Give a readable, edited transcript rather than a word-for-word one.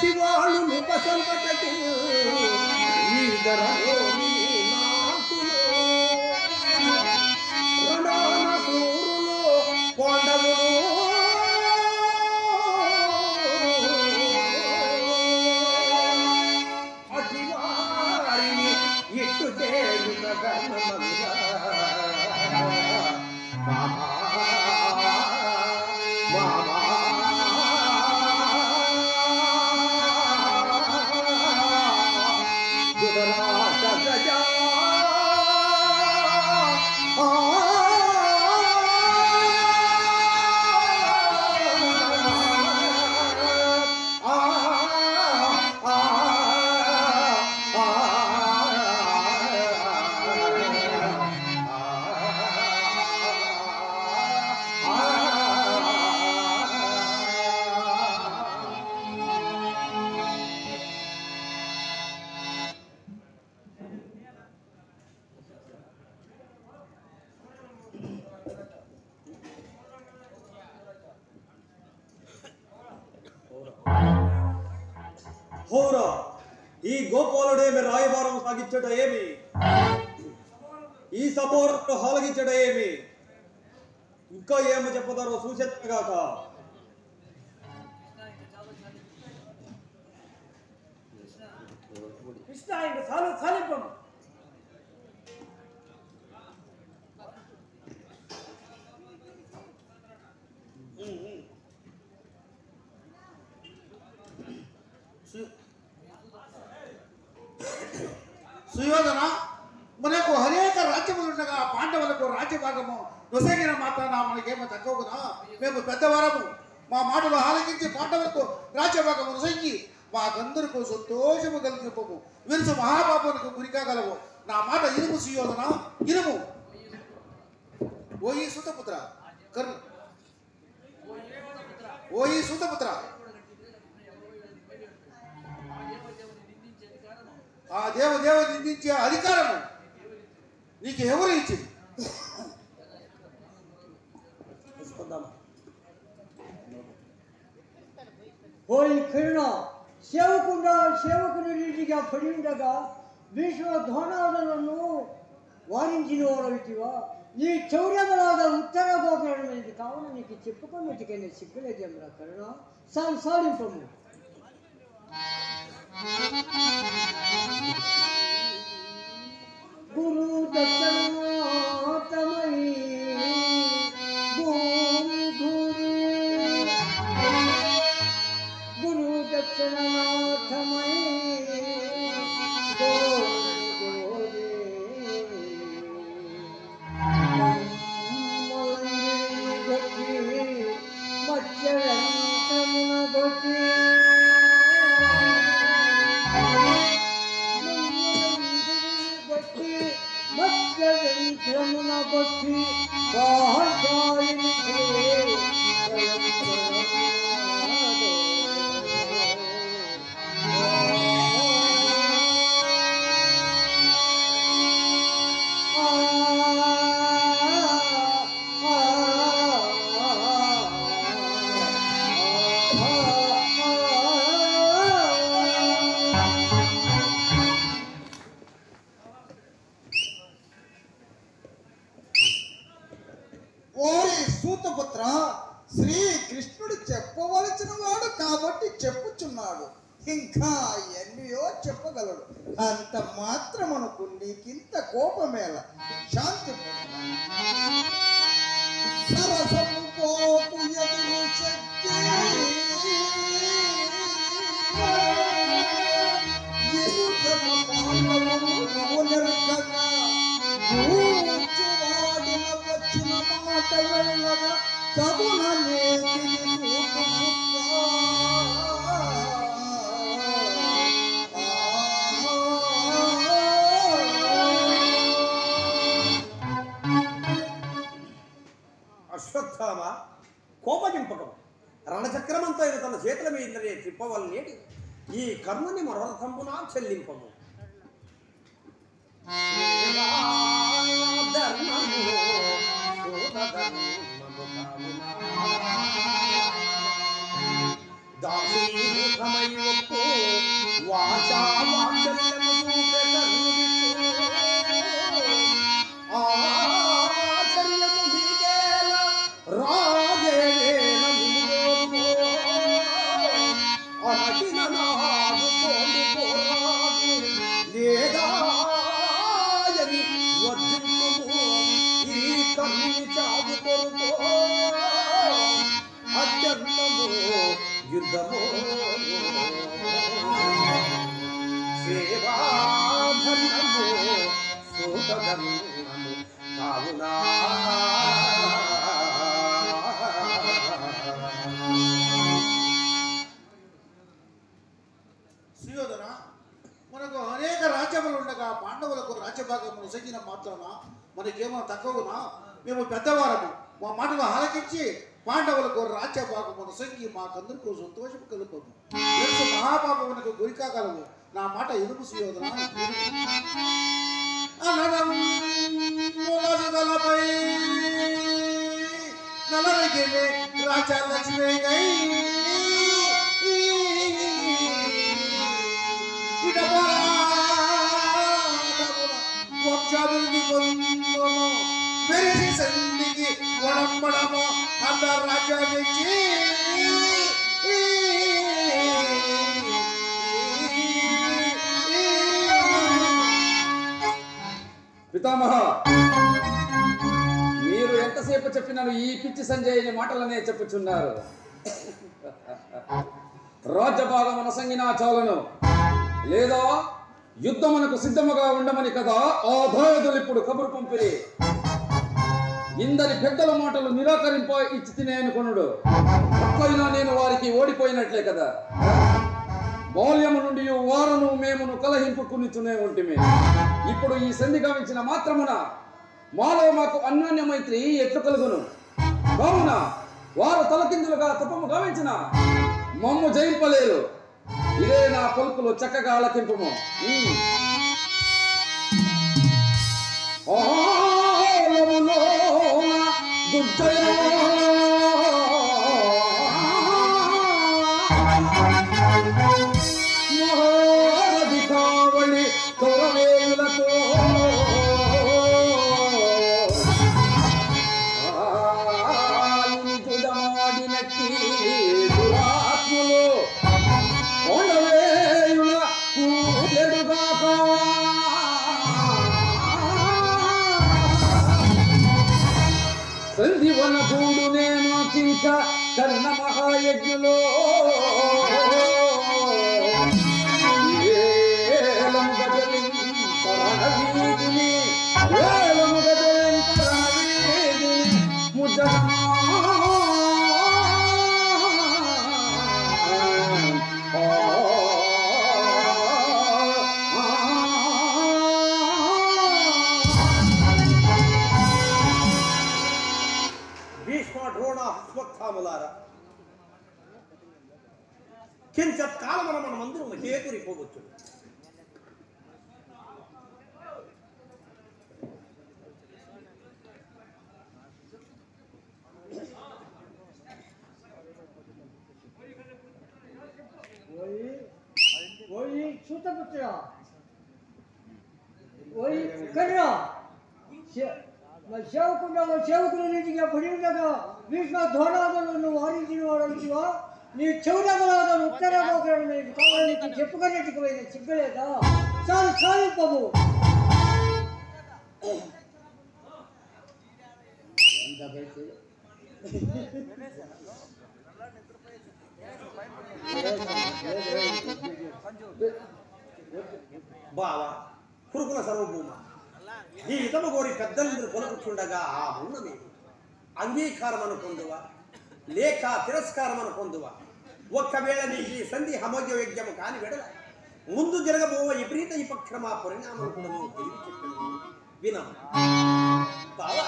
పసివాళ్ళు పసంపటకి ఈ ధరలోని నాకులు రణాన సూరులు కొండవులు అటివారిని ఇటు చేయుట ధర్మమంగా హోరా ఈ గోపాలుడేమి రాయబారం సాగించట ఏమి ఈ సపోర్టు హాలగించట ఏమి ఇంకా ఏమి చెప్పదారో సూచెత్తగాక కృష్ణ ఇంక సాలింపము సుయోధన మనకు అనేక రాజ్యములుండగా పాండవులకు రాజ్యభాగము నొసగిన మాత్రాన మనకేమో తక్కువగా మేము పెద్దవారము మా మాటలు ఆలకించి పాండవులకు రాజ్యభాగము నొసగి మాకందరికీ సంతోషము కలిగిపోము విరుసు మహాపాపులకు గురికాగలవు నా మాట ఇనుము సుయోధన ఇనుము ఓయి సూతపుత్ర కర్ణ ఓయి సూతపుత్ర ఆ దేవదేవుని నిందించే అధికారము నీకు ఎవరు ఇచ్చింది పోయి కరుణ సేవకుని రీతిగా పడి ఉండగా విశ్వధోనాదులను వారించిన వారైతివా నీ చౌర్యమలాద ఉత్తర గోకరణమైనది కావున నీకు చెప్పుకున్నట్టుకైనా సిగ్గులేదేమరా కరుణ సాలింపము గురు దక్షిణమోత్తమై గురు దక్షిణమోత్తమై మత్స్యమున గొట్టి మత్స్యమున గొట్టి సూతపుత్ర శ్రీకృష్ణుడు చెప్పవలసిన వాడు కాబట్టి చెప్పుచున్నాడు ఇంకా ఎన్నయో చెప్పగలడు అంత మాత్రమనుకు నీకింత కోపమేల శాంతి సరసము పోపు ఎదురు శక్తి వచ్చిన మాట వెళ్ళగా చదువునే అశ్వత్థామ కోపగింపకం రణచక్రమంతో తన చేతుల మీదనే తిప్పవలనేటి ఈ కర్ణుని మరొరథంబునా చెల్లింపము దాసీభూతమై ఒప్పు యుద్ధము సేవాధర్మము సూతధర్మము కావునా సుయోధన మనకు అనేక రాజ్యములు ఉండగా పాండవులకు రాజ్యభాగములు సగిన మాత్రాన మనకేమో తక్కువనా మేము పెద్దవారము మా మాటలు ఆలకించి పాండవులకు రాజ్యభాగమును సొంగి మాకందరికీ సంతోషము కలుపుము తెలుసు మహాపాపమునకు గురి కాగలవు నా మాట ఎదుగు సుయోధన అననములపై నలరగిలే రాజా లక్ష్మీ గై వంశాభివృద్ధి పొందుము వెరసి సంధికి వడంబడము అంతరాజ్యాన్నిచ్చి పితామహ మీరు ఎంతసేపు చెప్పినాను ఈ పిచ్చి సంజయ్ మాటలనే చెప్పుచున్నారు. రాజ్యభాగం అనసంగినా చాలను లేదా యుద్ధమునకు సిద్ధముగా ఉండమని కదా ఆ ధోయదులు ఇప్పుడు కబురు పంపిరి. ఇందరి పెద్దల మాటలు నిరాకరింప ఇచ్చి తినే అనుకున్నాడు. అట్లయినా నేను వారికి ఓడిపోయినట్లే కదా. బాల్యము నుండి వారును మేమును కలహింపుకునిచునే ఉంటిమి. ఇప్పుడు ఈ సంధి గావించిన మాత్రమున మాలో మాకు అన్యోన్య మైత్రి ఎట్లు కలుగును. కావున వారు తలకిందులుగా తపము గావించిన మమ్ము జయింపలేరు. ఇదే నా పలుకులు చక్కగా ఆలకింపుము. మహారధికావళి కౌరవేయులతో ఆడినట్టి దురాత్ములు కొండవేయుల కూడెడుగాక సంధివన గూడు నేను చింక కర్ణ మహాయజ్ఞులో ఏలము గజలిం పరణవీధిని ఏలము గజలిం పరణవీధిని ముజమా అశ్వత్థాములారా కించత్ కాలమున మనమందరం చేకూరిపోవచ్చు. ఓయ్ సూతపుత్ర ఓయ్ కర్రా సేవకుల నీటిగా పడి ఉండగా భీష్మ ధోనాదులను వారించిన వాడువా నీ చెవుడగలాదను ఉత్తరాగోకరణ కావాలని చెప్పుకున్నట్టుకు పోయిన సిగ్గలేదా? చాలు సాధింపము. బావా కురుకుల సర్వభూమ ఈ ఇతమ కోరి పెద్దలందరూ కొనుక్కుండగా ఆ ఉన్నమి అంగీకారం అనుకుందువా లేక తిరస్కారం అనుకుందువా? ఒక్కవేళ నీకు ఈ సంధి హమోగ్య యజ్ఞము కాని వెడల ముందు జరగబోవ విపరీత విపక్రమ పరిణామం కూడా నువ్వు తెలివి చెప్పిన వినము బావా.